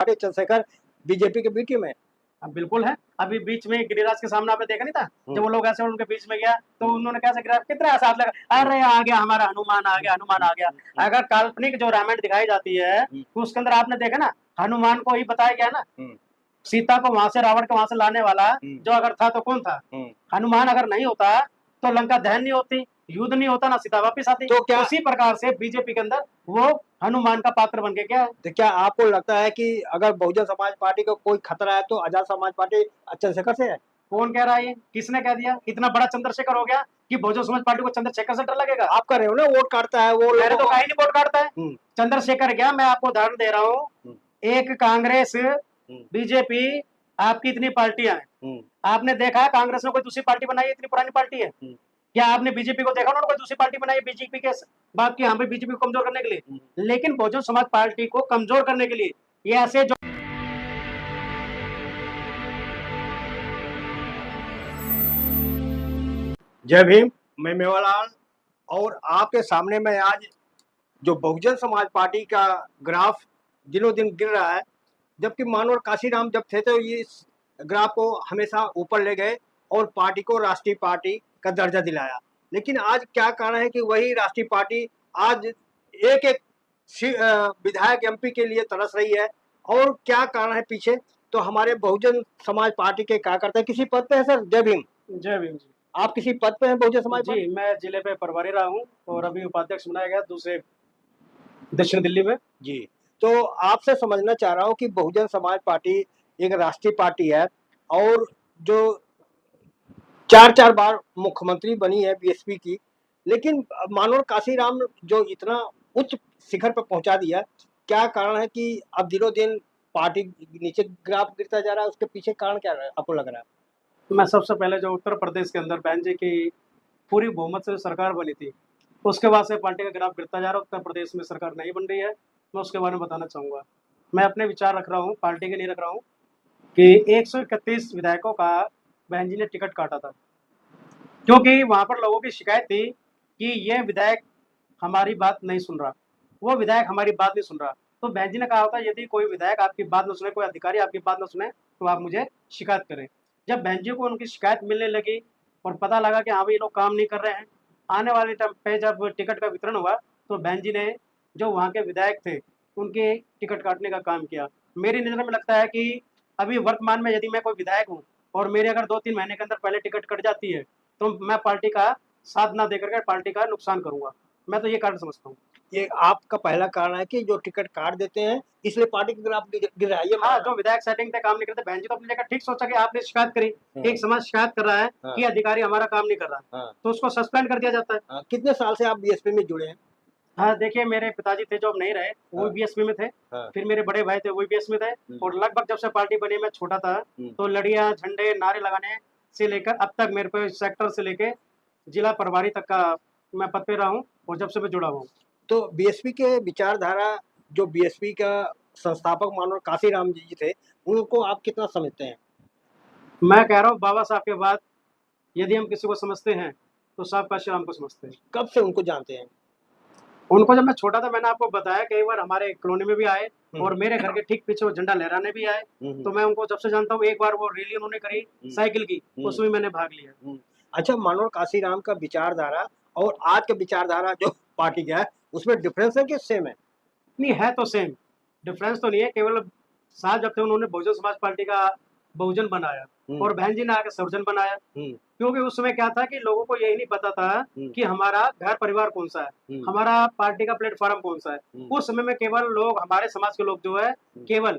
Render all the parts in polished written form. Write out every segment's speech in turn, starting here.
Party Chandrashekhar BJP के B team है। अब बिल्कुल है। अभी बीच में गिरिराज के सामने आपने देखा नहीं था, जब वो लोग ऐसे उनके बीच में गया तो उन्होंने कैसे गिरा, कितना साथ लगा, अरे आ गया हमारा हनुमान आ गया, हनुमान आ गया। अगर काल्पनिक जो रामायण दिखाई जाती है तो उसके अंदर आपने देखा ना, हनुमान को ही बताया गया ना, सीता को वहां से, रावण को वहां से लाने वाला जो अगर था तो कौन था? हनुमान अगर नहीं होता तो लंका दहन नहीं होती, युद्ध नहीं होता, ना सीता वापिस आती। तो क्या उसी प्रकार से बीजेपी के अंदर वो हनुमान का पात्र बन के क्या है। तो क्या आपको लगता है कि अगर बहुजन समाज पार्टी को कोई खतरा है तो आजाद समाज पार्टी चंद्रशेखर से है? कौन कह रहा है ये? किसने कह दिया? इतना बड़ा चंद्रशेखर हो गया कि बहुजन समाज पार्टी को चंद्रशेखर से डर लगेगा? आप कर रहे हो ना, वोट काटता है वो। मैंने तो कहीं नहीं वोट काटता है। चंद्रशेखर क्या, मैं आपको उदाहरण दे रहा हूँ, एक कांग्रेस, बीजेपी, आपकी इतनी पार्टियां हैं, आपने देखा है कांग्रेस ने कोई दूसरी पार्टी बनाई है? इतनी पुरानी पार्टी है। क्या आपने बीजेपी को देखा उन्होंने कोई दूसरी पार्टी बनाई है बीजेपी के बात की, हमें बीजेपी को कमजोर करने के लिए? लेकिन बहुजन समाज पार्टी को कमजोर करने के लिए ये ऐसे जो जय भीम, मैं मेवालाल, और आपके सामने मैं आज जो बहुजन समाज पार्टी का ग्राफ दिनों दिन गिर रहा है, जबकि मानवर काशीराम जब थे तो ये इस ग्राफ को हमेशा ऊपर ले गए और पार्टी को राष्ट्रीय पार्टी का दर्जा दिलाया। लेकिन आज क्या कारण है कि वही राष्ट्रीय पार्टी आज एक एक विधायक एमपी के लिए तरस रही है, और क्या कारण है पीछे? तो हमारे बहुजन समाज पार्टी के कार्यकर्ता किसी पद पे है सर? जय भीम। जय भीम जी। आप किसी पद पे हैं बहुजन समाज जी? मैं जिले पे प्रभारी रहा हूँ और अभी उपाध्यक्ष बनाया गया दूसरे दक्षिण दिल्ली में। जी, तो आपसे समझना चाह रहा हूँ कि बहुजन समाज पार्टी एक राष्ट्रीय पार्टी है और जो 4-4 बार मुख्यमंत्री बनी है बीएसपी की, लेकिन मानवर काशीराम जो इतना उच्च शिखर पर पहुंचा दिया, क्या कारण है कि अब दिनों दिन पार्टी नीचे ग्राफ गिरता जा रहा है? उसके पीछे कारण क्या आपको लग रहा है? मैं सबसे पहले जो उत्तर प्रदेश के अंदर बहन जी की पूरी बहुमत से सरकार बनी थी, उसके बाद से पार्टी का ग्राफ गिरता जा रहा है। उत्तर प्रदेश में सरकार नहीं बन रही है, मैं उसके बारे में बताना चाहूँगा। मैं अपने विचार रख रहा हूँ, पार्टी के नहीं रख रहा हूँ, कि 131 विधायकों का बहन जी ने टिकट काटा था, क्योंकि वहाँ पर लोगों की शिकायत थी कि ये विधायक हमारी बात नहीं सुन रहा, वो विधायक हमारी बात नहीं सुन रहा। तो बहन जी ने कहा होता यदि कोई विधायक आपकी बात न सुने, कोई अधिकारी आपकी बात न सुने, तो आप मुझे शिकायत करें। जब बहन जी को उनकी शिकायत मिलने लगी और पता लगा कि हाँ भाई ये लोग काम नहीं कर रहे हैं, आने वाले टाइम पे जब टिकट का वितरण हुआ तो बहन जी ने जो वहाँ के विधायक थे उनके टिकट काटने का काम किया। मेरी नज़र में लगता है कि अभी वर्तमान में यदि मैं कोई विधायक हूँ और मेरे अगर 2-3 महीने के अंदर पहले टिकट कट जाती है तो मैं पार्टी का साथ ना देकर के पार्टी का नुकसान करूँगा। मैं तो ये कारण समझता हूँ। ये आपका पहला कारण है कि जो टिकट काट देते हैं इसलिए पार्टी के ग्राफ गिर रहा है ये? हाँ, जो विधायक सेटिंग पे काम नहीं करते, बहन जी तो अपनी जगह ठीक सोचा कि आपने शिकायत करी, एक समाज शिकायत कर रहा है कि अधिकारी हमारा काम नहीं कर रहा, तो उसको सस्पेंड कर दिया जाता है। कितने साल से आप बीएसपी में जुड़े हैं? हाँ, देखिए मेरे पिताजी थे जो अब नहीं रहे, वो भी बीएसपी में थे, फिर मेरे बड़े भाई थे वो भी बीएसपी में थे, और लगभग जब से पार्टी बनी मैं छोटा था तो लड़ियाँ, झंडे, नारे लगाने से लेकर अब तक मेरे को सेक्टर से लेके जिला प्रभारी तक का मैं पद पे रहा हूँ, और जब से मैं जुड़ा हुआ हूँ। तो बीएसपी के विचारधारा, जो बीएसपी का संस्थापक मानव काशीराम जी थे, उनको आप कितना समझते हैं? मैं कह रहा हूँ बाबा साहब के बाद यदि हम किसी को समझते हैं तो साहब काशीराम को समझते हैं। कब से उनको जानते हैं? उनको जब मैं छोटा था, मैंने आपको बताया कई बार हमारे कॉलोनी में भी आए और मेरे घर के ठीक पीछे वो झंडा लहराने भी आए, तो मैं उनको जब से जानता हूँ। एक बार वो रैली उन्होंने करी साइकिल की, उसमें मैंने भाग लिया। अच्छा, मानव काशीराम का विचारधारा और आज का विचारधारा जो पार्टी का है उसमें डिफरेंस है कि सेम है? नहीं, है तो सेम, डिफरेंस तो नहीं है। केवल साहब जब थे उन्होंने बहुजन समाज पार्टी का बहुजन बनाया और बहन जी ने आके सर्वजन बनाया, क्योंकि उस समय क्या था कि लोगों को यही नहीं पता था कि हमारा घर परिवार कौन सा है, हमारा पार्टी का प्लेटफॉर्म कौन सा है। उस समय में केवल लोग, हमारे समाज के लोग जो है केवल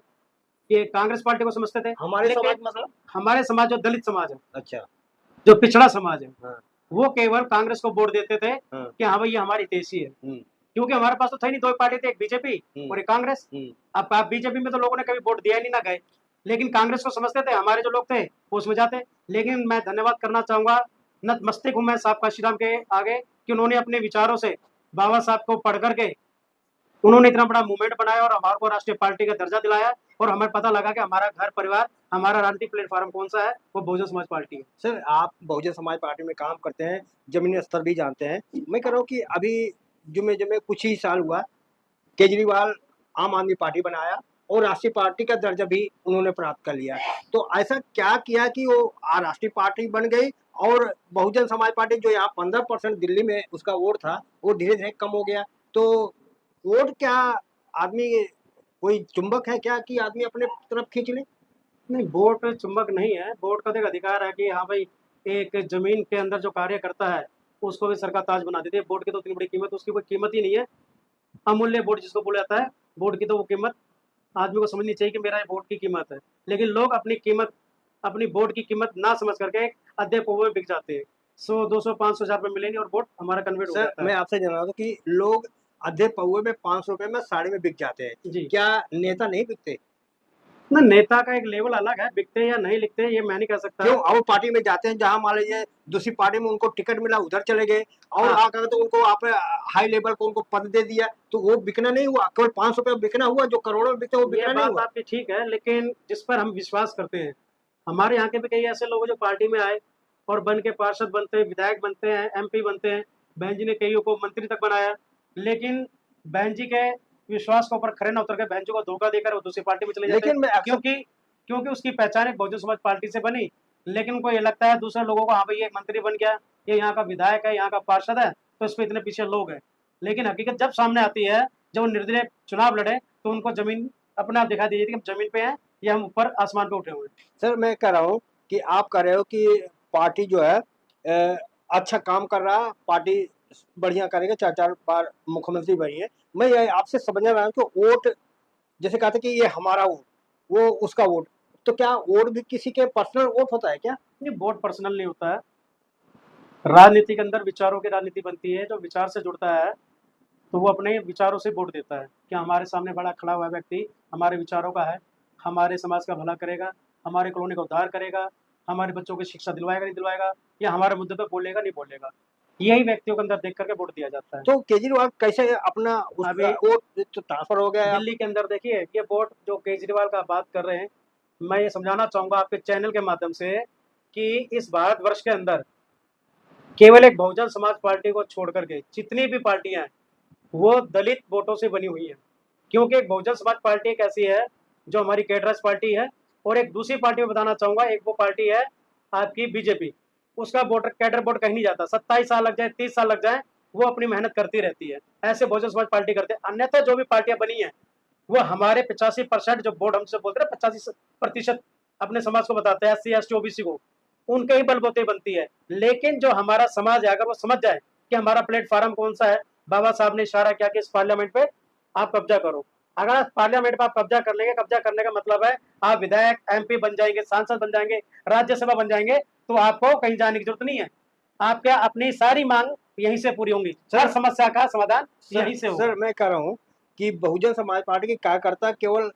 ये कांग्रेस पार्टी को समझते थे। हमारे समाज मतलब? हमारे समाज जो दलित समाज है, अच्छा, जो पिछड़ा समाज है, वो केवल कांग्रेस को वोट देते थे कि हाँ भाई ये हमारी हितैषी है, क्योंकि हमारे पास तो था ही नहीं, दो पार्टी थी, एक बीजेपी और एक कांग्रेस। अब बीजेपी में तो लोगों ने कभी वोट दिया ही नहीं, ना गए, लेकिन कांग्रेस को समझते थे, हमारे जो लोग थे वो उसमें जाते। लेकिन मैं धन्यवाद करना चाहूंगा, नतमस्तक हूं मैं साहब काशीराम के आगे कि उन्होंने अपने विचारों से बाबा साहब को पढ़ करके उन्होंने इतना बड़ा मूवमेंट बनाया और हमारे को राष्ट्रीय पार्टी का दर्जा दिलाया, और हमें पता लगा कि हमारा घर परिवार, हमारा राजनीतिक प्लेटफॉर्म कौन सा है, वो बहुजन समाज पार्टी है। सर, आप बहुजन समाज पार्टी में काम करते हैं, जमीनी स्तर भी जानते हैं। मैं कह रहा हूँ कि अभी जुमे जुमे कुछ ही साल हुआ, केजरीवाल आम आदमी पार्टी बनाया और राष्ट्रीय पार्टी का दर्जा भी उन्होंने प्राप्त कर लिया। तो ऐसा क्या किया कि वो राष्ट्रीय पार्टी बन गई और बहुजन समाज पार्टी जो यहाँ 15% दिल्ली में उसका वोट था वो धीरे धीरे कम हो गया। तो वोट क्या आदमी कोई चुंबक है क्या कि आदमी अपने तरफ खींच ले? नहीं, वोट चुंबक नहीं है। वोट का तो एक अधिकार है कि हाँ भाई, एक जमीन के अंदर जो कार्य करता है उसको भी सरकार ताज बना देती है। वोट की तो इतनी बड़ी कीमत, उसकी कोई कीमत ही नहीं है। अमूल्य वोट जिसको बोला जाता है, वोट की तो वो कीमत आदमी को समझनी चाहिए कि मेरा ये वोट की कीमत है। लेकिन लोग अपनी कीमत, अपनी वोट की कीमत ना समझ करके आधे पौवे में बिक जाते हैं। 100, 200, 500 हजार रुपये मिलेंगे और वोट हमारा कन्वर्ट हो सर जाता मैं है। आपसे जान रहा हूँ कि लोग आधे पौवे में 500 रुपए में साड़ी में बिक जाते हैं, जी। क्या नेता नहीं बिकते? ना, नेता का एक लेवल अलग है, बिकते या नहीं लिखते ये मैं नहीं कह सकता। क्यों वो पार्टी में जाते हैं जहां मान लीजिए दूसरी पार्टी में उनको टिकट मिला उधर चले गए और हाँ, आकर तो उनको आप हाई लेवल को उनको पद दे दिया तो वो बिकना नहीं हुआ, केवल 500 रुपये बिकना हुआ, जो करोड़ों में बिकते वो ये बिकना नहीं बात हुआ। आपकी ठीक है, लेकिन जिस पर हम विश्वास करते हैं, हमारे यहाँ के भी कई ऐसे लोग हैं जो पार्टी में आए और बन के पार्षद बनते हैं, विधायक बनते हैं, एमपी बनते हैं। बहन जी ने कईयों को मंत्री तक बनाया, लेकिन बहन जी के विश्वास के ऊपर खरे न उतर के बहन जी को धोखा देकर वो दूसरी पार्टी में चले जाते हैं। लेकिन मैं अक्सर क्योंकि क्योंकि उसकी पहचान एक बहुजन समाज पार्टी से बनी, लेकिन उनको ये लगता है दूसरे लोगों को, हाँ भाई ये मंत्री बन गया, ये यहाँ का विधायक है, यहाँ का पार्षद है, तो इस पे इतने पीछे लोग हैं। लेकिन हकीकत जब सामने आती है, जब वो निर्दलीय चुनाव लड़े, तो उनको जमीन अपने आप दिखाई दी जाती है कि हम जमीन पे हैं या हम ऊपर आसमान पे उठे हुए हैं। सर मैं कह रहा हूँ कि आप कह रहे हो कि पार्टी जो है अच्छा काम कर रहा है, पार्टी बढ़िया करेगा, 4-4 बार मुख्यमंत्री बनी है। मैं ये आपसे समझना रहा हूँ कि वोट जैसे कहते हैं कि ये हमारा वोट, वो उसका वोट, तो क्या वोट भी किसी के पर्सनल वोट होता है क्या? ये वोट पर्सनल नहीं होता है। राजनीति के अंदर विचारों की राजनीति बनती है। जो विचार से जुड़ता है तो वो अपने विचारों से वोट देता है कि हमारे सामने बड़ा खड़ा हुआ व्यक्ति हमारे विचारों का है, हमारे समाज का भला करेगा, हमारे कॉलोनी का उद्धार करेगा, हमारे बच्चों की शिक्षा दिलवाएगा नहीं दिलवाएगा, या हमारे मुद्दे पे बोलेगा नहीं बोलेगा। यही व्यक्तियों के अंदर देख करके वोट दिया जाता है। तो केजरीवाल कैसे अपना उसका अभी वोट तो ट्रांसफर हो गया है आप? दिल्ली के अंदर देखिए, ये वोट जो केजरीवाल का बात कर रहे हैं, मैं ये समझाना चाहूंगा आपके चैनल के माध्यम से कि इस भारतवर्ष के अंदर केवल एक बहुजन समाज पार्टी को छोड़ करके जितनी भी पार्टियां हैं वो दलित वोटों से बनी हुई है। क्योंकि एक बहुजन समाज पार्टी एक ऐसी है जो हमारी कैडरस पार्टी है, और एक दूसरी पार्टी में बताना चाहूंगा, एक वो पार्टी है आपकी बीजेपी। उसका वोटर कैडर वोट कहीं नहीं जाता, 27 साल लग जाए, 30 साल लग जाए, वो अपनी मेहनत करती रहती है। ऐसे बहुजन समाज पार्टी करते हैं। अन्यथा जो भी पार्टियां बनी है वो हमारे 85% जो वोट हमसे बोलते हैं, 85% अपने समाज को बताते हैं, SC ST OBC को, उनके ही बलबूते बनती है। लेकिन जो हमारा समाज है, अगर वो समझ जाए कि हमारा प्लेटफॉर्म कौन सा है, बाबा साहब ने इशारा किया कि इस पार्लियामेंट पे आप कब्जा करो। अगर आप पार्लियामेंट पे आप कब्जा कर लेंगे, कब्जा करने का मतलब है आप विधायक MP बन जाएंगे, सांसद बन जाएंगे, राज्यसभा बन जाएंगे, तो आपको कहीं जाने की जरूरत नहीं है। आपके अपनी सारी मांग यहीं से पूरी होंगी, हर समस्या का समाधान यहीं से होगा। सर मैं कह रहा हूँ कि बहुजन समाज पार्टी के कार्यकर्ता केवल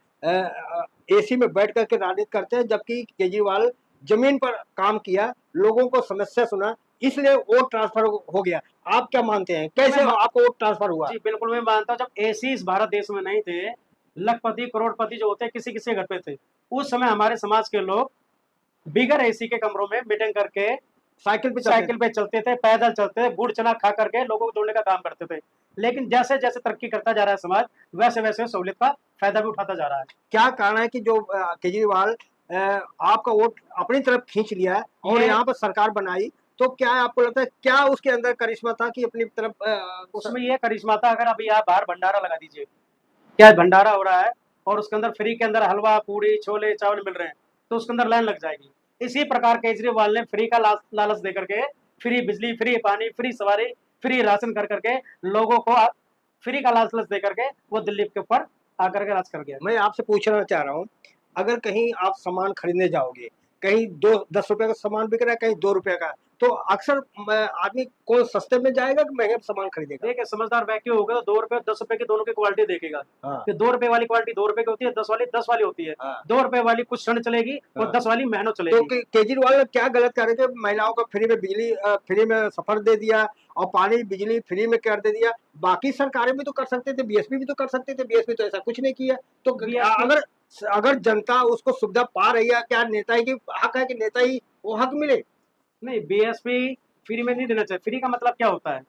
AC में बैठ करके राजनीति करते हैं, जबकि केजरीवाल जमीन पर काम किया, लोगों को समस्या सुना, इसलिए वोट ट्रांसफर हो गया। आप क्या मानते हैं, कैसे आपको वोट ट्रांसफर हुआ? जी बिल्कुल, मैं मानता हूँ जब AC इस भारत देश में नहीं थे, लखपति करोड़पति जो होते हैं किसी किसी घर पे थे, उस समय हमारे समाज के लोग बिगर AC के कमरों में मीटिंग करके साइकिल पे चलते थे, पैदल चलते थे, गुड़ चना खा करके लोगों को जोड़ने का काम करते थे। लेकिन जैसे जैसे तरक्की करता जा रहा है समाज, वैसे वैसे सहूलियत का फायदा भी उठाता जा रहा है। क्या कारण है कि जो केजरीवाल आपका वोट अपनी तरफ खींच लिया है और ये यहाँ पर सरकार बनाई, तो क्या आपको लगता है क्या उसके अंदर करिश्मा था कि अपनी तरफ उसमें ये करिश्मा था, अगर अभी आप बाहर भंडारा लगा दीजिए, क्या भंडारा हो रहा है और उसके अंदर फ्री के अंदर हलवा पूड़ी छोले चावल मिल रहे हैं, तो उसके अंदर लाइन लग जाएगी। इसी प्रकार केजरीवाल ने फ्री का लालच दे करके, फ्री बिजली, फ्री पानी, फ्री सवारी, फ्री राशन कर करके लोगों को फ्री का लालच दे करके वो दिल्ली के ऊपर आकर के राज कर गया। मैं आपसे पूछना चाह रहा हूँ, अगर कहीं आप सामान खरीदने जाओगे, कहीं 10 रुपए का सामान बिक रहा है, कहीं 2 रुपए का, तो अक्सर आदमी कौन सस्ते में जाएगा कि महंगे सामान खरीदेगा? देखिए, समझदार व्यक्ति होगा तो 2 रुपए 10 रुपए की दोनों की क्वालिटी देखेगा। हाँ, कि 2 रुपए वाली क्वालिटी 2 रुपए की होती है, 10 वाली 10 वाली होती है। हाँ, 2 रुपए वाली कुछ क्षण चलेगी और हाँ। 10 वाली महीनों तो चलेगी। केजरीवाल ने क्या गलत कर रहे थे? महिलाओं को फ्री में बिजली फ्री में सफर दे दिया और पानी बिजली फ्री में कर दे दिया। बाकी सरकारें भी तो कर सकते थे, बीएसपी भी तो कर सकते थे, बीएसपी तो ऐसा कुछ नहीं किया। तो बीएसपी अगर अगर जनता उसको सुविधा पा रही है, क्या नेता ही की हक है कि नेता ही वो हक मिले? नहीं, BSP फ्री में नहीं देना चाहिए। फ्री का मतलब क्या होता है?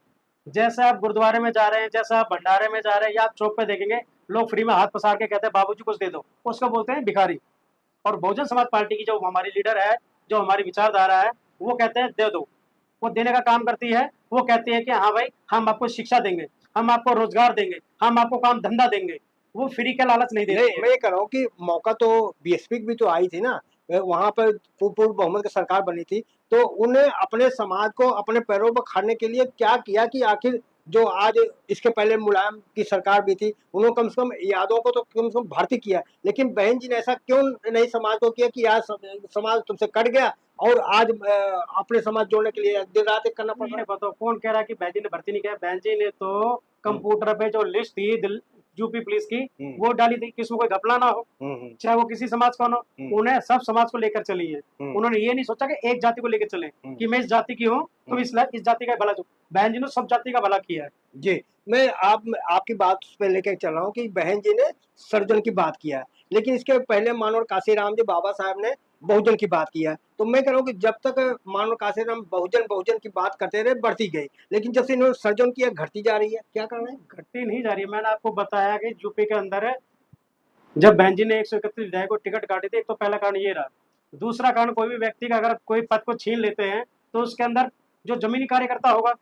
जैसे आप गुरुद्वारे में जा रहे हैं, जैसे आप भंडारे में जा रहे हैं, या आप चौक पे देखेंगे लोग फ्री में हाथ पसार के कहते हैं बाबूजी कुछ दे दो, उसको बोलते हैं भिखारी। और बहुजन समाज पार्टी की जो हमारी लीडर है, जो हमारी विचारधारा है, वो कहते हैं दे दो। वो देने का काम करती है। वो कहती है कि हाँ भाई हम आपको शिक्षा देंगे, हम आपको रोजगार देंगे, हम आपको काम धंधा देंगे। वो फ्री का लालच नहीं देती नहीं, है। मैं ये कह रहा हूँ कि मौका तो बीएसपी की भी तो आई थी ना, वहां पर पूर्ण बहुमत की सरकार बनी थी, तो उन्हें अपने समाज को अपने पैरों पर खड़ने के लिए क्या किया कि आखिर जो आज इसके पहले मुलायम की सरकार भी थी, उन्होंने कम से कम यादों को तो कम से कम भर्ती किया, लेकिन बहन जी ने ऐसा क्यों नहीं समाज को किया कि आज समाज तुमसे कट गया और आज अपने समाज जोड़ने के लिए दिन रात एक करना पड़ रहा ये है। बताओ कौन कह रहा है कि बहन जी ने भर्ती नहीं किया? बहन जी ने तो कंप्यूटर पे जो लिस्ट थी यूपी पुलिस की, वो डाली थी, किसी को कोई घपला ना हो, चाहे वो किसी समाज का हो। उन्हें सब समाज को लेकर चली है। उन्होंने ये नहीं सोचा कि एक जाति को लेकर चले कि मैं इस जाति की हूँ तो इस जाति का भला। बहन जी ने सब जाति का भला किया है। जी, मैं आपकी बात पे लेके चल रहा हूँ कि बहन जी ने सर्जन की बात किया है, लेकिन इसके पहले मानव काशीराम जी बाबा साहब ने बहुजन की बात किया है। तो मैं कह रहा हूँ कि जब तक मानव काशीराम बहुजन बहुजन की बात करते रहे, बढ़ती गई, लेकिन जब से इन्होंने सर्जन किया घटती जा रही है, क्या करना है? घटती नहीं जा रही है। मैंने आपको बताया कि यूपी के अंदर जब बहन जी ने 131 विधायक को टिकट काटी थी, एक तो पहला कारण ये रहा। दूसरा कारण, कोई भी व्यक्ति का अगर कोई पद को छीन लेते हैं तो उसके अंदर जो जमीनी कार्यकर्ता होगा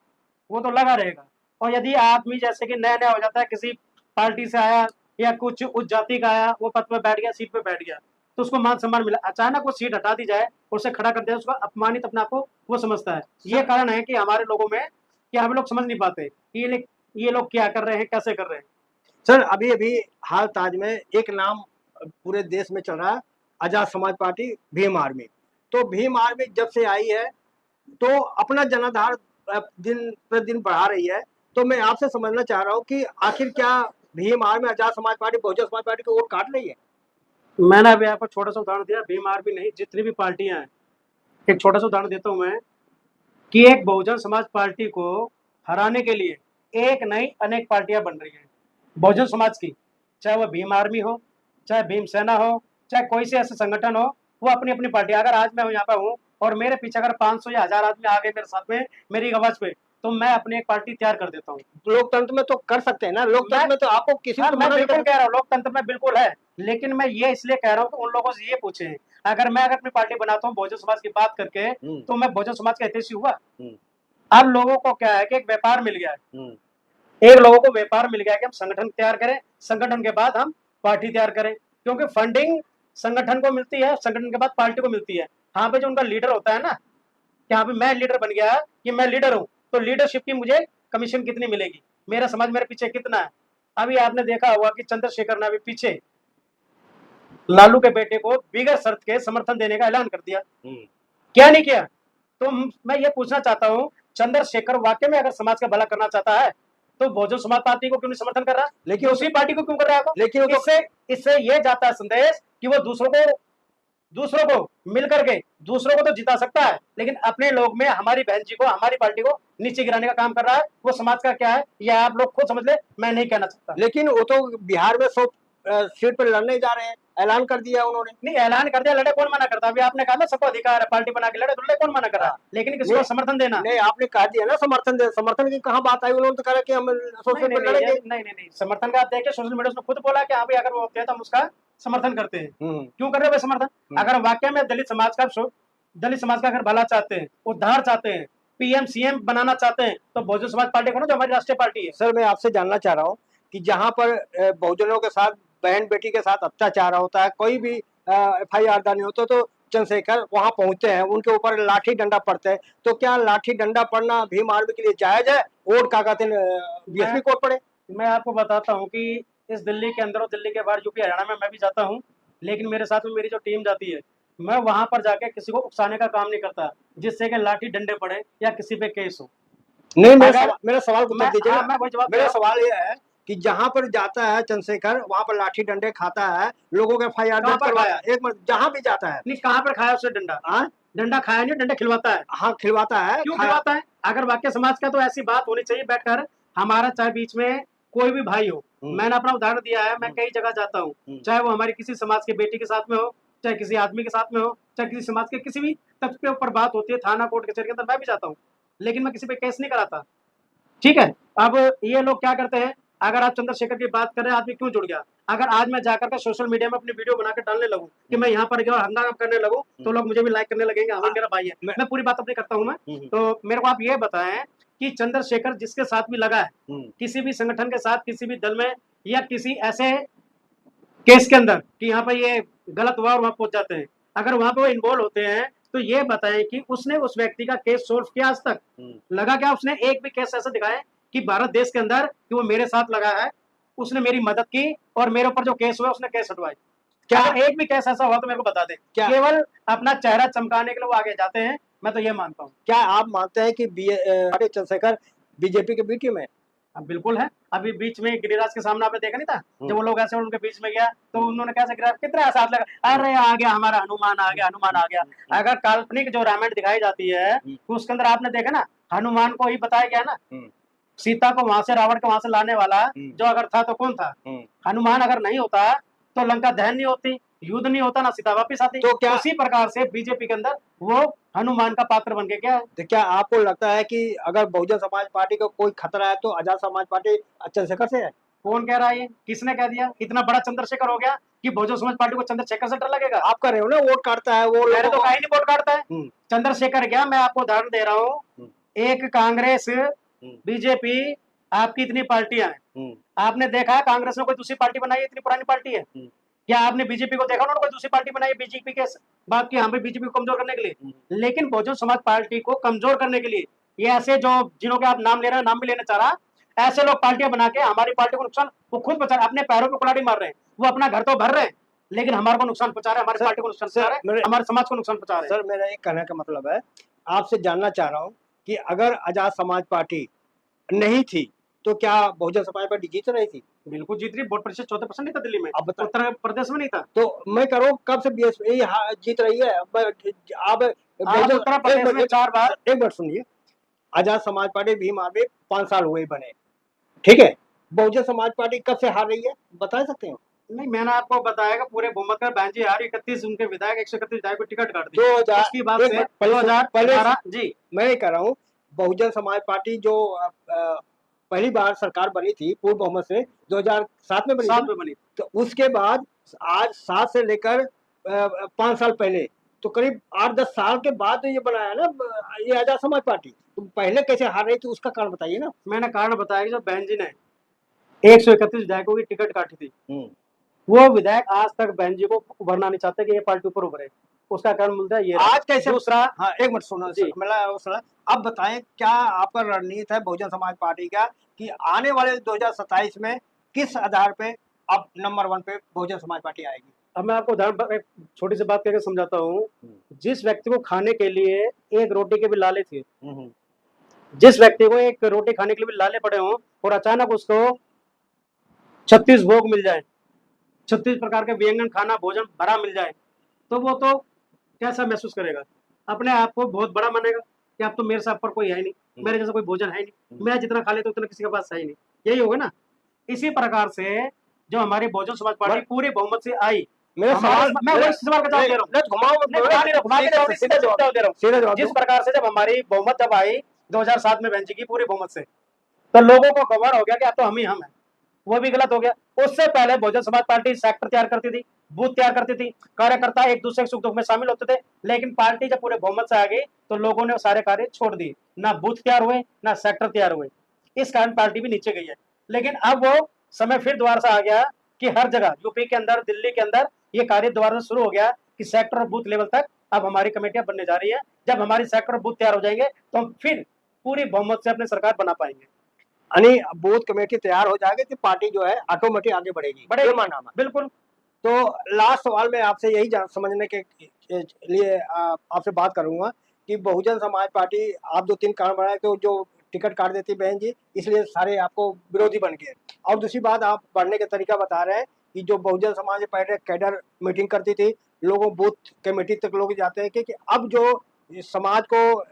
वो तो लगा रहेगा। और यदि आदमी जैसे कि नया नया हो जाता है, किसी पार्टी से आया या कुछ उच्च जाति का आया, वो पद पे बैठ गया, सीट पे बैठ गया, तो उसको मान सम्मान मिला, अचानक वो सीट हटा दी जाए, उसे खड़ा कर दिया, उसको अपमानित अपने आप को वो समझता है। ये कारण है कि हमारे लोगों में, कि हम लोग समझ नहीं पाते कि ये लोग क्या कर रहे हैं, कैसे कर रहे हैं। सर, अभी अभी हाल ताज में एक नाम पूरे देश में चल रहा है, आजाद समाज पार्टी, भीम आर्मी। तो भीम आर्मी जब से आई है तो अपना जनाधार दिन प्रतिदिन बढ़ा रही है। तो मैं आपसे समझना चाह रहा हूँ कि आखिर क्या Bhim army Azad Samaj party Bahujan Samaj party को वोट काट रही है? मैंने अभी आपको छोटा सा उदाहरण दिया, भीम आर्मी नहीं, जितनी भी पार्टियां हैं। एक छोटा सा उदाहरण देता हूं मैं, कि एक बहुजन समाज पार्टी को हराने के लिए एक नई अनेक पार्टियां बन रही हैं बहुजन समाज की। चाहे वो भीम आर्मी हो, चाहे भीम सेना हो, चाहे कोई से ऐसे संगठन हो, वो अपनी अपनी पार्टी। अगर आज मैं यहाँ पे हूँ और मेरे पीछे अगर 500 या 1000 आदमी आ गए मेरे साथ में मेरी आवाज पे, तो मैं अपनी एक पार्टी तैयार कर देता हूँ। लोकतंत्र में तो कर सकते हैं ना, लोकतंत्र में तो आपको किसी हाँ, को तो मैं मना नहीं बिल्कुल कर कह रहा हूँ लोकतंत्र में बिल्कुल है, लेकिन मैं ये इसलिए कह रहा हूँ कि उन लोगों से ये पूछे, अगर मैं अपनी पार्टी बनाता हूँ बहुजन समाज की बात करके, तो मैं बहुजन समाज का हितैषी हुआ? अब लोगों को क्या है कि एक व्यापार मिल गया है, एक लोगों को व्यापार मिल गया कि हम संगठन तैयार करें, संगठन के बाद हम पार्टी तैयार करें, क्योंकि फंडिंग संगठन को मिलती है, संगठन के बाद पार्टी को मिलती है। हाँ पे जो उनका लीडर होता है ना, कि हाँ मैं लीडर बन गया कि मैं लीडर हूँ, तो लीडरशिप की मुझे कमीशन कितनी मिलेगी, मेरा समाज मेरे पीछे कितना है। अभी आपने देखा होगा कि चंद्रशेखर ने अभी पीछे लालू के बेटे को बिगर शर्त के समर्थन देने का ऐलान कर दिया, क्या नहीं किया? तो मैं ये पूछना चाहता हूँ, चंद्रशेखर वाकई में अगर समाज का भला करना चाहता है तो बहुजन समाज पार्टी को क्यों नहीं समर्थन कर रहा, लेकिन उसी पार्टी को क्यों कर रहा है? लेकिन इससे ये जाता है संदेश कि वो दूसरों को मिल करके दूसरों को तो जिता सकता है, लेकिन अपने लोग में हमारी बहन जी को, हमारी पार्टी को नीचे गिराने का काम कर रहा है। वो समाज का क्या है यह आप लोग खुद समझ ले, मैं नहीं कहना चाहता। लेकिन वो तो बिहार में 100 सीट पर लड़ने जा रहे हैं, ऐलान कर दिया उन्होंने। नहीं, ऐलान कर दिया, लड़े, कौन मना करता? अभी आपने कहा ना सबको अधिकार है पार्टी बना के लड़े, तो लड़े, कौन मना कर रहा? लेकिन किसी को समर्थन देना नहीं, आपने कह दिया ना समर्थन दे, समर्थन की कहाँ बात आई? उन्होंने तो कहा कि हम सोशल मीडिया लड़ेंगे। नहीं, समर्थन का आप देखिए, सोशल मीडिया उसने खुद बोला कि हाँ भाई अगर वो होते हैं तो हम उसका समर्थन करते हैं। क्यों कर रहे हो समर्थन? अगर वाकई में दलित समाज का अगर भला चाहते हैं, उद्धार चाहते हैं, पीएम सीएम बनाना चाहते हैं, तो बहुजन समाज पार्टी को ना, जो हमारी राष्ट्रीय पार्टी है। सर, मैं आपसे जानना चाह रहा हूँ कि जहाँ पर बहुजनों के साथ, बहन बेटी के साथ अत्याचार होता है, कोई भी FIR नहीं होता, तो चंद्रशेखर वहां पहुंचते हैं, उनके ऊपर लाठी डंडा पड़ते हैं, तो क्या लाठी डंडा पड़ना भीम आर्मी के लिए जायज है? वोट का कहते हैं बीएसपी कोड पड़े? मैं आपको बताता हूँ कि इस दिल्ली के अंदर और दिल्ली के बाहर, यूपी हरियाणा में मैं भी जाता हूँ, लेकिन मेरे साथ में मेरी जो टीम जाती है, मैं वहां पर जाके किसी को उकसाने का काम नहीं करता जिससे कि लाठी डंडे पड़े या किसी पे केस हो। नहीं, मेरा सवाल को दीजिए। हाँ, मेरा सवाल ये है कि जहाँ पर जाता है चंद्रशेखर, वहाँ पर लाठी डंडे खाता है, लोगों के FIR दर्ज करवाया, एक मिनट, जहाँ भी जाता है। नहीं, कहाँ पर खाया उसने डंडा? डंडा खाया नहीं, डंडा खिलवाता है। हाँ, खिलवाता है। क्यों खिलवाता है? अगर वाक्य समाज का, तो ऐसी बात होनी चाहिए बैठकर, हमारा चाहे बीच में कोई भी भाई हो, मैंने अपना उदाहरण दिया है, मैं कई जगह जाता हूँ, चाहे वो हमारी किसी समाज के बेटी के साथ में हो, चाहे किसी आदमी के साथ में हो, चाहे किसी समाज के किसी भी तथ्य के ऊपर बात होती है, थाना कोर्ट कचहरी के अंदर मैं भी जाता हूँ, लेकिन मैं किसी पे केस नहीं कराता। ठीक है। अब ये लोग क्या करते हैं, अगर आप चंद्रशेखर की बात कर रहे हैं, आदमी क्यों जुड़ गया? अगर आज मैं जाकर के सोशल मीडिया में अपनी वीडियो बनाकर डालने लगूं कि मैं यहाँ पर गया और हंगामा करने लगूं, तो लोग मुझे भी लाइक करने लगेंगे, हाँ मेरा भाई है। मैं पूरी बात अपनी करता हूँ मैं। तो मेरे को आप ये बताएं कि चंद्रशेखर जिसके साथ भी लगा है, किसी भी संगठन के साथ, किसी भी दल में, या किसी ऐसे केस के अंदर कि यहाँ पर ये गलत हुआ और वहां पहुंच जाते हैं, अगर वहां पे वो इन्वॉल्व होते हैं, तो ये बताएं कि उसने उस व्यक्ति का केस सोल्व किया आज तक? लगा क्या? उसने एक भी केस ऐसा दिखाया कि भारत देश के अंदर कि वो मेरे साथ लगा है, उसने मेरी मदद की और मेरे ऊपर जो केस हुआ उसने केस हटवाए? क्या एक भी केस ऐसा हुआ तो मेरे को बता दें। क्या केवल अपना चेहरा चमकाने के लिए वो आगे जाते हैं? मैं तो ये मानता हूँ। क्या आप मानते हैं कि चंद्रशेखर बीजेपी के बी टीम है? बिल्कुल है। अभी बीच में गिरिराज के सामने आपने देखा नहीं था, जब वो लोग ऐसे उनके बीच में गया तो उन्होंने कैसे गिरा, कितना साथ लगा, अरे आ गया हमारा हनुमान, आ गया हनुमान आ गया। अगर काल्पनिक जो रामायण दिखाई जाती है तो उसके अंदर आपने देखा ना, हनुमान को ही बताया गया ना, सीता को वहां से, रावण को वहां से लाने वाला जो अगर था तो कौन था? हनुमान। अगर नहीं होता तो लंका दहन नहीं होती, युद्ध नहीं होता, ना सीता वापिस आती। तो क्या उसी प्रकार से बीजेपी के अंदर वो हनुमान का पात्र बन के क्या है? तो क्या आपको लगता है कि अगर बहुजन समाज पार्टी को कोई खतरा है तो आजाद समाज पार्टी चंद्रशेखर से है? कौन कह रहा है? ये किसने कह दिया? इतना बड़ा चंद्रशेखर हो गया कि बहुजन समाज पार्टी को चंद्रशेखर से डर लगेगा? आप कर रहे हो ना, वोट काटता है वो। मैंने तो कहीं नहीं वोट काटता है। चंद्रशेखर क्या, मैं आपको उदाहरण दे रहा हूँ, एक कांग्रेस, बीजेपी, आपकी इतनी पार्टियां हैं, आपने देखा है कांग्रेस ने कोई दूसरी पार्टी बनाई है? इतनी पुरानी पार्टी है। क्या आपने बीजेपी को देखा उन्होंने कोई दूसरी पार्टी बनाई है बीजेपी के बात की, हमें बीजेपी को कमजोर करने के लिए? लेकिन बहुजन समाज पार्टी को कमजोर करने के लिए ये ऐसे जो जिन्हों के आप नाम ले रहे हैं, नाम भी लेना चाह रहा, ऐसे लोग पार्टियां बना के हमारी पार्टी को नुकसान, वो खुद बचा रहे, अपने पैरों पे कुल्हाड़ी मार रहे हैं, वो अपना घर तो भर रहे हैं लेकिन हमारे को नुकसान पहुंचा रहे हैं, हमारी पार्टी को नुकसान पहुंचा रहे हैं, हमारे समाज को नुकसान पहुंचा रहे हैं। सर मेरा एक कहने का मतलब है, आपसे जानना चाह रहा हूँ कि अगर आजाद समाज पार्टी नहीं थी तो क्या बहुजन समाज पार्टी जीत रही थी? बिल्कुल जीत रही, वोट प्रतिशत 14% नहीं था दिल्ली में, अब उत्तर प्रदेश में नहीं था। तो मैं कह रहा हूँ कब से बीएसपी जीत रही है? आप उत्तर प्रदेश में 4 बार। एक बार सुनिए, आजाद समाज पार्टी भीम आर्मी 5 साल हुए बने, ठीक है, बहुजन समाज पार्टी कब से हार रही है बता सकते हो? नहीं, मैंने आपको बताया कि पूरे बहुमत का बहन जी हार, 31 उनके विधायक, 131 विधायक को टिकट काट दी 2012 जी। मैं ये कह रहा हूँ बहुजन समाज पार्टी जो पहली बार सरकार बनी थी पूर्व बहुमत से 2007 में बनी, तो उसके बाद आज 7 से लेकर 5 साल पहले, तो करीब 8-10 साल के बाद तो ये बनाया ना ये आजाद समाज पार्टी। तो पहले कैसे हार रही थी उसका कारण बताइए ना। मैंने कारण बताया कि जब बहन जी ने 131 विधायकों की टिकट काटी थी, वो विधायक आज तक बहन जी को उभरना नहीं चाहते कि ये पार्टी ऊपर उभरे, उसका कारण मिलता है ये। आज कैसे? दूसरा, हाँ एक मिनट सुनो जी, अब बताएं क्या आपका रणनीति है बहुजन समाज पार्टी का कि आने वाले 2027 में किस आधार पे अब नंबर 1 पे बहुजन समाज पार्टी आएगी? अब मैं आपको उदाहरण छोटी सी बात करके समझाता हूँ। जिस व्यक्ति को खाने के लिए एक रोटी के भी लाले थे, जिस व्यक्ति को एक रोटी खाने के लिए भी लाले पड़े हों और अचानक उसको 36 भोग मिल जाए, 36 प्रकार के व्यंजन, खाना, भोजन भरा मिल जाए, तो वो तो कैसा महसूस करेगा? अपने आप को बहुत बड़ा मानेगा कि अब तो मेरे साथ पर कोई है नहीं, मेरे जैसा कोई भोजन है नहीं, मैं जितना खा लेता हूं उतना किसी के पास है ही नहीं, यही होगा ना। इसी प्रकार से जो हमारी बहुजन समाज पार्टी पूरी बहुमत से आई, मैं वही सवाल का जवाब दे रहा हूँ। जिस प्रकार से जब हमारी बहुमत जब आई 2007 में बहन जी की पूरी बहुमत से, तो लोगों को खबर हो गया कि अब तो हम ही हम हैं, वो भी गलत हो गया। उससे पहले बहुजन समाज पार्टी सेक्टर तैयार करती थी, बूथ तैयार करती थी, कार्यकर्ता एक दूसरे के सुख दुख में शामिल होते थे, लेकिन पार्टी जब पूरे बहुमत से आ गई तो लोगों ने सारे कार्य छोड़ दिए, ना बूथ तैयार हुए ना सेक्टर तैयार हुए, इस कारण पार्टी भी नीचे गई है। लेकिन अब वो समय फिर दोबारा से आ गया कि हर जगह यूपी के अंदर, दिल्ली के अंदर ये कार्य दोबारा से शुरू हो गया कि सेक्टर और बूथ लेवल तक अब हमारी कमेटियां बनने जा रही है। जब हमारी सेक्टर और बूथ तैयार हो जाएंगे तो हम फिर पूरी बहुमत से अपनी सरकार बना पाएंगे। यानी बूथ कमेटी तैयार हो जाएगी कि पार्टी जो है ऑटोमेटिक आगे बढ़ेगी, बिल्कुल। तो लास्ट सवाल में आपसे यही समझने के लिए आपसे बात करूंगा कि बहुजन समाज पार्टी आप 2-3 कारण बनाए, तो जो टिकट काट देती बहन जी इसलिए सारे आपको विरोधी बन गए, और दूसरी बात आप बढ़ने का तरीका बता रहे हैं कि जो बहुजन समाज पहले कैडर मीटिंग करती थी, लोगों बूथ कमेटी तक लोग जाते हैं कि अब जो समाज को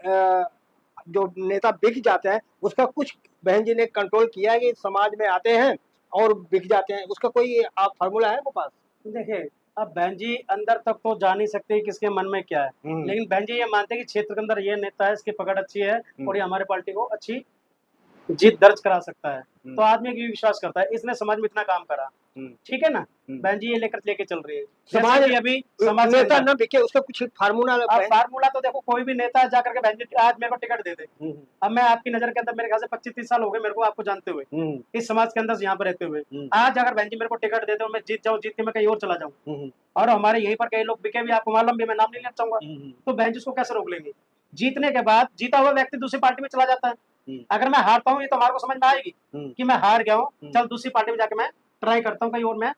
जो नेता बिक जाते हैं उसका कुछ बहन जी ने कंट्रोल किया है कि समाज में आते हैं और बिक जाते हैं, उसका कोई आप फार्मूला है वो पास? देखिए, अब बहन जी अंदर तक तो जा नहीं सकते किसके मन में क्या है, लेकिन बहन जी ये मानते हैं कि क्षेत्र के अंदर ये नेता है, इसकी पकड़ अच्छी है और ये हमारे पार्टी को अच्छी जीत दर्ज करा सकता है, हम्म। तो आदमी ये विश्वास करता है इसने समाज में इतना काम करा, ठीक है ना। बहन जी ये लेके चल रही है समाज जैसे कि अभी समाज के नेता अंदर न बिके उसका कुछ फार्मूला अब फार्मूला तो देखो, कोई भी नेता जाकर के बहन जी आज मेरे को टिकट दे दे, अब मैं आपकी नजर के अंदर मेरे ख्याल से 25-30 साल हो गए मेरे को आपको जानते हुए, इस समाज के अंदर यहाँ पर रहते हुए, आज अगर बहन जी मेरे को टिकट दे दो, मैं जीत जाऊँ, जीत के मैं कहीं और चला जाऊँ, और हमारे यहीं पर कई लोग बिके भी, आपको मालूम भी, मैं नाम नहीं लेना चाहूंगा, तो बहन जी उसको कैसे रोक लेंगे। जीतने के बाद जीता हुआ व्यक्ति दूसरी पार्टी में चला जाता है, अगर मैं हारता हूँ ये तो हमारे को समझ में आएगी कि मैं हार गया हूँ, चल दूसरी पार्टी में जाके मैं ट्राई करता हूँ कहीं और मैं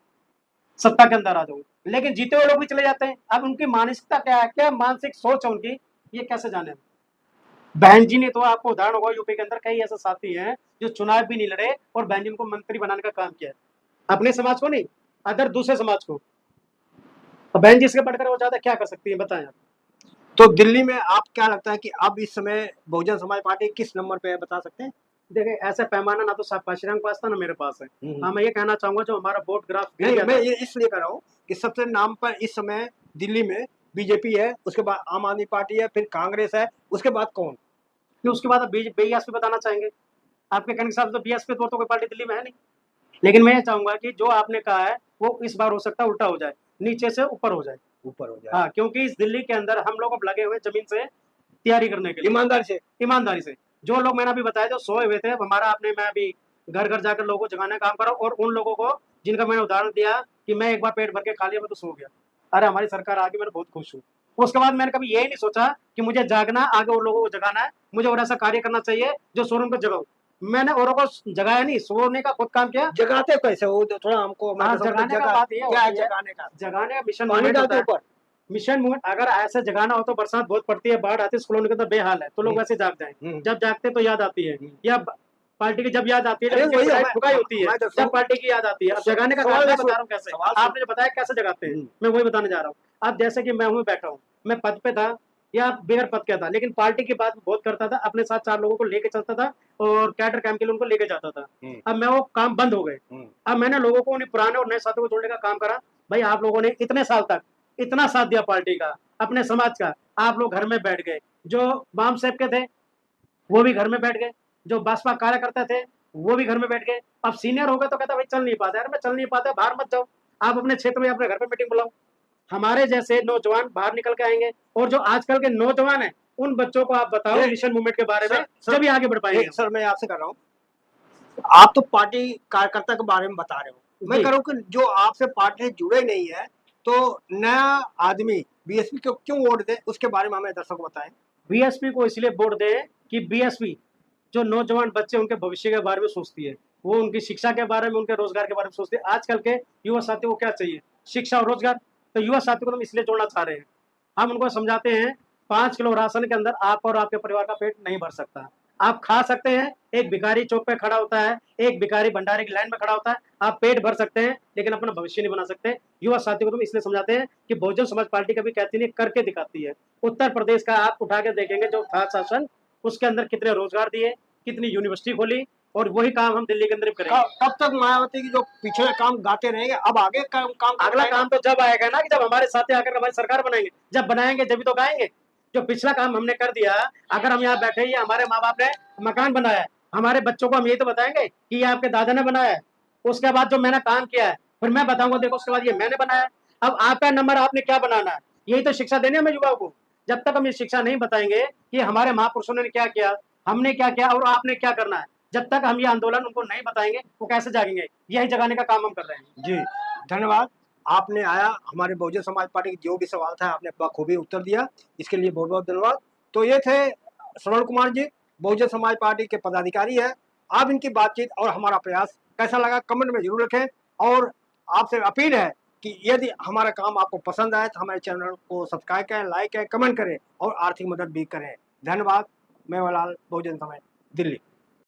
सत्ता के अंदर आ जाऊं, लेकिन जीते हुए लोग भी चले जाते हैं। अब उनकी मानसिकता क्या है, क्या मानसिक सोच है उनकी, ये कैसे जाने। बहन जी ने तो आपको उदाहरण होगा यूपी के अंदर कई ऐसे साथी हैं जो चुनाव भी नहीं लड़े और बहन जी को मंत्री बनाने का काम किया, अपने समाज को नहीं, अदर दूसरे समाज को। बहन जी इसके बढ़कर वो ज्यादा क्या कर सकती है बताएं आप। तो दिल्ली में आप क्या लगता है कि अब इस समय बहुजन समाज पार्टी किस नंबर पे है, बता सकते हैं? देखिए ऐसा पैमाना ना तो पाशियांग के पास था ना मेरे पास है। हाँ मैं ये कहना चाहूंगा जो हमारा वोट ग्राफ नहीं, मैं ये इसलिए कह रहा हूँ कि सबसे नाम पर इस समय दिल्ली में बीजेपी है, उसके बाद आम आदमी पार्टी है, फिर कांग्रेस है, उसके बाद कौन? फिर उसके बाद बीएसपी बताना चाहेंगे, आपके कहने के हिसाब से तो बीएसपी तो कोई पार्टी दिल्ली में है नहीं, लेकिन मैं ये चाहूंगा कि जो आपने कहा है वो इस बार हो सकता है उल्टा हो जाए, नीचे से ऊपर हो जाए, ऊपर हो जाए। हाँ क्योंकि इस दिल्ली के अंदर हम लोग अब लगे हुए जमीन से तैयारी करने के लिए, ईमानदारी से जो लोग मैंने अभी बताया जो सोए हुए थे, हमारा आपने मैं अभी घर घर जाकर लोगों को जगाने का काम करा, और उन लोगों को जिनका मैंने उदाहरण दिया कि मैं एक बार पेट भर के खा लिया मैं तो सो गया, अरे हमारी सरकार आ गई मैं बहुत खुश हूँ। उसके बाद मैंने कभी यही नहीं सोचा कि मुझे जागना आगे और लोगों को जगाना है, मुझे और ऐसा कार्य करना चाहिए जो सोने को जगाऊं। मैंने औरों को जगाया नहीं, सोने का खुद काम किया। जगाते कैसे हो, थोड़ा हमको जगाने का बात ये क्या है जगाने का मिशन पानी मूवमेंट डालते होता है। ऊपर मिशन मूवमेंट अगर ऐसे जगाना हो तो बरसात बहुत पड़ती है, बाढ़ आती है, स्कूलों के अंदर बेहाल है, तो लोग वैसे जाग जाए, जब जागते तो याद आती है, या पार्टी की जब याद आती है, जब ठुकाई होती है, जब पार्टी की याद आती है। अब जगाने का काम मैं बता रहा हूँ कैसे, आपने जो बताया कैसे जगाते हैं, मैं वही बताने जा रहा हूँ। अब जैसे कि मैं हूँ बैठा हूँ, मैं पद पे था या बगैर पद के था, लेकिन पार्टी की बात बहुत करता था, अपने साथ 4 लोगों को लेके चलता था और कैडर कैंप के लिए उनको लेके जाता था। अब मैं वो काम बंद हो गए, अब मैंने लोगों को उन्हें पुराने और नए साथियों को जोड़ने का काम करा। भाई आप लोगों ने इतने साल तक इतना साथ दिया पार्टी का, अपने समाज का, आप लोग घर में बैठ गए, जो वाम साहब के थे वो भी घर में बैठ गए, जो बसपा कार्यकर्ता थे वो भी घर में बैठ गए। अब सीनियर हो गए तो कहता भाई चल नहीं पाता, यार मैं चल नहीं पाता, बाहर मत जाओ, आप अपने क्षेत्र में अपने घर पे मीटिंग बुलाओ। हमारे जैसे नौजवान बाहर निकल के आएंगे, और जो आजकल के नौजवान हैं उन बच्चों को आप बताओ मिशन मूवमेंट के बारे में, जब आगे बढ़ पाएंगे। सर मैं आपसे कर रहा हूँ, आप तो पार्टी कार्यकर्ता के बारे में बता रहे हो, मैं कह रहा हूँ कि जो आपसे पार्टी से जुड़े नहीं है तो नया आदमी बीएसपी को क्यों वोट दे, उसके बारे में हमें दर्शकों को बताएं। बीएसपी को इसलिए वोट दे कि बीएसपी जो नौजवान बच्चे उनके भविष्य के बारे में सोचती है, वो उनकी शिक्षा के बारे में, उनके रोजगार के बारे में सोचती है। आजकल के युवा साथियों को क्या चाहिए, शिक्षा और रोजगार, तो युवा साथियों को हम इसलिए जोड़ना चाह रहे हैं। हम उनको समझाते हैं 5 किलो राशन के अंदर आप और आपके परिवार का पेट नहीं भर सकता, आप खा सकते हैं, एक भिखारी चौक पे खड़ा होता है, एक भिखारी भंडारे की लाइन में खड़ा होता है, आप पेट भर सकते हैं लेकिन अपना भविष्य नहीं बना सकते। युवा साथियों को हम इसलिए समझाते हैं कि बहुजन समाज पार्टी कभी कहती नहीं, करके दिखाती है। उत्तर प्रदेश का आप उठा के देखेंगे जो था शासन, उसके अंदर कितने रोजगार दिए, कितनी यूनिवर्सिटी खोली, और वही काम हम दिल्ली के अंदर करेंगे। तब तक मायावती की जो पिछले काम गाते रहेंगे, अब आगे काम अगला काम तो जब आएगा ना कि जब हमारे साथी आकर हमारी सरकार बनाएंगे, जब बनाएंगे जब तो गाएंगे। जो पिछला काम हमने कर दिया, अगर हम यहाँ बैठे ही हमारे माँ बाप ने मकान बनाया है, हमारे बच्चों को हम यही तो बताएंगे कि ये आपके दादा ने बनाया है, उसके बाद जो मैंने काम किया है फिर मैं बताऊंगा देखो उसके बाद ये मैंने बनाया। अब आपका नंबर आपने क्या बनाना है, यही तो शिक्षा देनी है हमें युवाओं को। जब तक हम ये शिक्षा नहीं बताएंगे कि हमारे महापुरुषों ने क्या किया, हमने क्या किया और आपने क्या करना है, जब तक हम ये आंदोलन उनको नहीं बताएंगे वो कैसे जागेंगे। यही जगाने का काम हम कर रहे हैं। जी धन्यवाद, आपने आया, हमारे बहुजन समाज पार्टी के जो भी सवाल था आपने बखूबी उत्तर दिया, इसके लिए बहुत बहुत धन्यवाद। तो ये थे श्रवण कुमार जी, बहुजन समाज पार्टी के पदाधिकारी है। आप इनकी बातचीत और हमारा प्रयास कैसा लगा कमेंट में जरूर रखें, और आपसे अपील है कि यदि हमारा काम आपको पसंद आए तो हमारे चैनल को सब्सक्राइब करें, लाइक करें, कमेंट करें और आर्थिक मदद भी करें। धन्यवाद। मेवालाल, बहुजन समाज, दिल्ली।